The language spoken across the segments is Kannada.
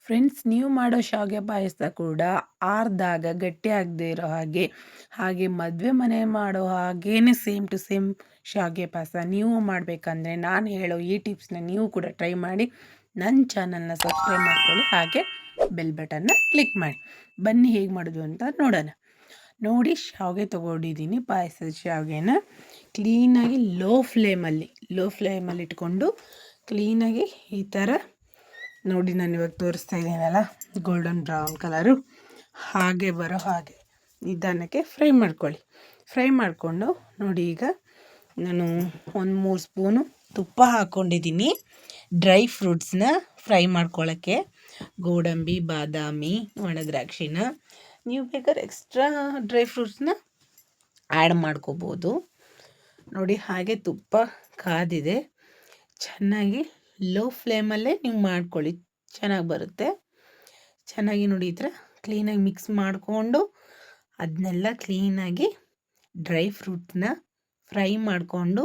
ಫ್ರೆಂಡ್ಸ್, ನೀವು ಮಾಡೋ ಶಾವಿಗೆ ಪಾಯಸ ಕೂಡ ಆರ್ದಾಗ ಗಟ್ಟಿ ಆಗದೆ ಇರೋ ಹಾಗೆ ಮದುವೆ ಮನೆ ಮಾಡೋ ಹಾಗೇನೆ ಸೇಮ್ ಟು ಸೇಮ್ ಶಾವಿಗೆ ಪಾಯಸ ನೀವು ಮಾಡಬೇಕಂದ್ರೆ ನಾನು ಹೇಳೋ ಈ ಟಿಪ್ಸ್ನ ನೀವು ಕೂಡ ಟ್ರೈ ಮಾಡಿ. ನನ್ನ ಚಾನಲ್ನ ಸಬ್ಸ್ಕ್ರೈಬ್ ಮಾಡ್ಕೊಳ್ಳಿ, ಹಾಗೆ ಬೆಲ್ ಬಟನ್ನ ಕ್ಲಿಕ್ ಮಾಡಿ. ಬನ್ನಿ ಹೇಗೆ ಮಾಡೋದು ಅಂತ ನೋಡೋಣ. ನೋಡಿ, ಶಾವಿಗೆ ತೊಗೊಂಡಿದ್ದೀನಿ. ಪಾಯಸದ ಶಾವಿಗೆನ ಕ್ಲೀನಾಗಿ ಲೋ ಫ್ಲೇಮಲ್ಲಿ ಇಟ್ಕೊಂಡು ಕ್ಲೀನಾಗಿ ಈ ಥರ ನೋಡಿ, ನಾನು ಇವಾಗ ತೋರಿಸ್ತಾ ಇದ್ದೀನಲ್ಲ, ಗೋಲ್ಡನ್ ಬ್ರೌನ್ ಕಲರು ಹಾಗೆ ಬರೋ ಹಾಗೆ ನಿಧಾನಕ್ಕೆ ಫ್ರೈ ಮಾಡಿಕೊಂಡು ನೋಡಿ. ಈಗ ನಾನು 1-3 ಸ್ಪೂನು ತುಪ್ಪ ಹಾಕ್ಕೊಂಡಿದ್ದೀನಿ ಡ್ರೈ ಫ್ರೂಟ್ಸ್ನ ಫ್ರೈ ಮಾಡ್ಕೊಳ್ಳೋಕ್ಕೆ. ಗೋಡಂಬಿ, ಬಾದಾಮಿ, ಒಣದ್ರಾಕ್ಷಿನ ನೀವು ಬೇಕಾದ್ರೆ ಎಕ್ಸ್ಟ್ರಾ ಡ್ರೈ ಫ್ರೂಟ್ಸ್ನ ಆ್ಯಡ್ ಮಾಡ್ಕೋಬೋದು ನೋಡಿ. ಹಾಗೆ ತುಪ್ಪ ಕಾದಿದೆ, ಚೆನ್ನಾಗಿ ಲೋ ಫ್ಲೇಮಲ್ಲೇ ನೀವು ಮಾಡ್ಕೊಳ್ಳಿ, ಚೆನ್ನಾಗಿ ಬರುತ್ತೆ. ಚೆನ್ನಾಗಿ ನೋಡಿ, ಈ ಥರ ಕ್ಲೀನಾಗಿ ಮಿಕ್ಸ್ ಮಾಡಿಕೊಂಡು ಅದನ್ನೆಲ್ಲ ಕ್ಲೀನಾಗಿ ಡ್ರೈ ಫ್ರೂಟ್ನ ಫ್ರೈ ಮಾಡಿಕೊಂಡು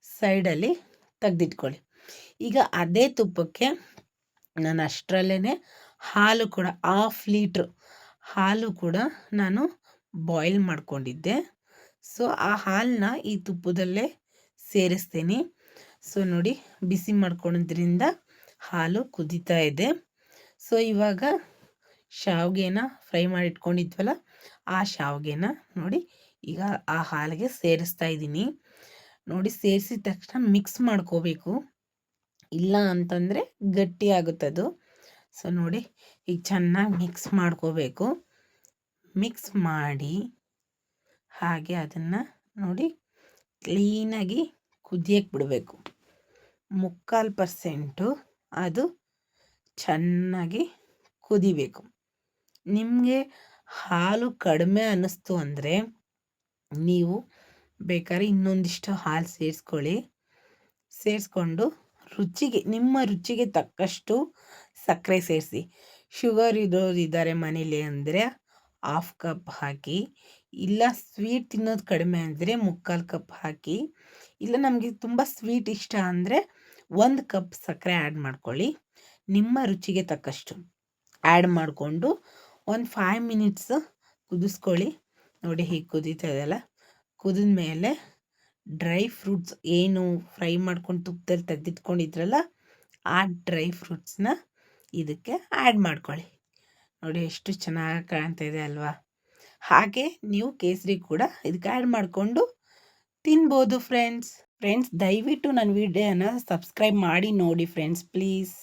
ಸೈಡಲ್ಲಿ ತೆಗೆದಿಟ್ಕೊಳ್ಳಿ. ಈಗ ಅದೇ ತುಪ್ಪಕ್ಕೆ ನಾನು ಅಷ್ಟರಲ್ಲೇ ಹಾಲು ಕೂಡ 1/2 ಲೀಟ್ರ್ ಹಾಲು ಕೂಡ ನಾನು ಬಾಯ್ಲ್ ಮಾಡ್ಕೊಂಡಿದ್ದೆ. ಸೊ ಆ ಹಾಲನ್ನ ಈ ತುಪ್ಪದಲ್ಲೇ ಸೇರಿಸ್ತೀನಿ. ಸೊ ನೋಡಿ, ಬಿಸಿ ಮಾಡ್ಕೊಳೋದ್ರಿಂದ ಹಾಲು ಕುದೀತಾ ಇದೆ. ಸೊ ಇವಾಗ ಶಾವಿಗೆನ ಫ್ರೈ ಮಾಡಿ ಇಟ್ಕೊಂಡಿದ್ವಲ್ಲ, ಆ ಶಾವಿಗೆನ ನೋಡಿ ಈಗ ಆ ಹಾಲಿಗೆ ಸೇರಿಸ್ತಾ ಇದ್ದೀನಿ. ನೋಡಿ, ಸೇರಿಸಿದ ತಕ್ಷಣ ಮಿಕ್ಸ್ ಮಾಡ್ಕೋಬೇಕು, ಇಲ್ಲ ಅಂತಂದರೆ ಗಟ್ಟಿ ಆಗುತ್ತದು. ಸೊ ನೋಡಿ, ಈಗ ಚೆನ್ನಾಗಿ ಮಿಕ್ಸ್ ಮಾಡ್ಕೋಬೇಕು. ಮಿಕ್ಸ್ ಮಾಡಿ ಹಾಗೆ ಅದನ್ನು ನೋಡಿ ಕ್ಲೀನಾಗಿ ಕುದಿಯಕ್ಕೆ ಬಿಡಬೇಕು. 3/4% ಅದು ಚೆನ್ನಾಗಿ ಕುದಿಬೇಕು. ನಿಮಗೆ ಹಾಲು ಕಡಿಮೆ ಅನ್ನಿಸ್ತು ಅಂದರೆ ನೀವು ಬೇಕಾದ್ರೆ ಇನ್ನೊಂದಿಷ್ಟು ಹಾಲು ಸೇರಿಸ್ಕೊಂಡು ನಿಮ್ಮ ರುಚಿಗೆ ತಕ್ಕಷ್ಟು ಸಕ್ಕರೆ ಸೇರಿಸಿ. ಶುಗರ್ ಇರೋರಿದ್ದಾರೆ ಮನೇಲಿ ಅಂದರೆ 1/2 ಕಪ್ ಹಾಕಿ, ಇಲ್ಲ ಸ್ವೀಟ್ ತಿನ್ನೋದು ಕಡಿಮೆ ಅಂದರೆ 3/4 ಕಪ್ ಹಾಕಿ, ಇಲ್ಲ ನಮಗೆ ತುಂಬ ಸ್ವೀಟ್ ಇಷ್ಟ ಅಂದರೆ 1 ಕಪ್ ಸಕ್ಕರೆ ಆ್ಯಡ್ ಮಾಡ್ಕೊಳ್ಳಿ. ನಿಮ್ಮ ರುಚಿಗೆ ತಕ್ಕಷ್ಟು ಆ್ಯಡ್ ಮಾಡಿಕೊಂಡು ಒಂದು 5 ಮಿನಿಟ್ಸ್ ಕುದಿಸ್ಕೊಳ್ಳಿ. ನೋಡಿ, ಹೀಗೆ ಕುದೀತಾ ಇದೆಯಲ್ಲ, ಕುದಿದ ಮೇಲೆ ಡ್ರೈ ಫ್ರೂಟ್ಸ್ ಏನು ಫ್ರೈ ಮಾಡ್ಕೊಂಡು ತುಪ್ಪದಲ್ಲಿ ತೆಗೆದಿಟ್ಕೊಂಡಿದ್ರಲ್ಲ, ಆ ಡ್ರೈ ಫ್ರೂಟ್ಸ್ನ ಇದಕ್ಕೆ ಆ್ಯಡ್ ಮಾಡ್ಕೊಳ್ಳಿ. ನೋಡಿ, ಎಷ್ಟು ಚೆನ್ನಾಗಿ ಕಾಣ್ತಾ ಇದೆ ಅಲ್ವಾ? ಹಾಗೆ ನೀವು ಕೇಸರಿ ಕೂಡ ಇದಕ್ಕೆ ಆ್ಯಡ್ ಮಾಡಿಕೊಂಡು ತಿನ್ಬೋದು ಫ್ರೆಂಡ್ಸ್. ದಯವಿಟ್ಟು ನನ್ನ ವಿಡಿಯೋನ ಸಬ್ಸ್ಕ್ರೈಬ್ ಮಾಡಿ ನೋಡಿ ಫ್ರೆಂಡ್ಸ್, ಪ್ಲೀಸ್.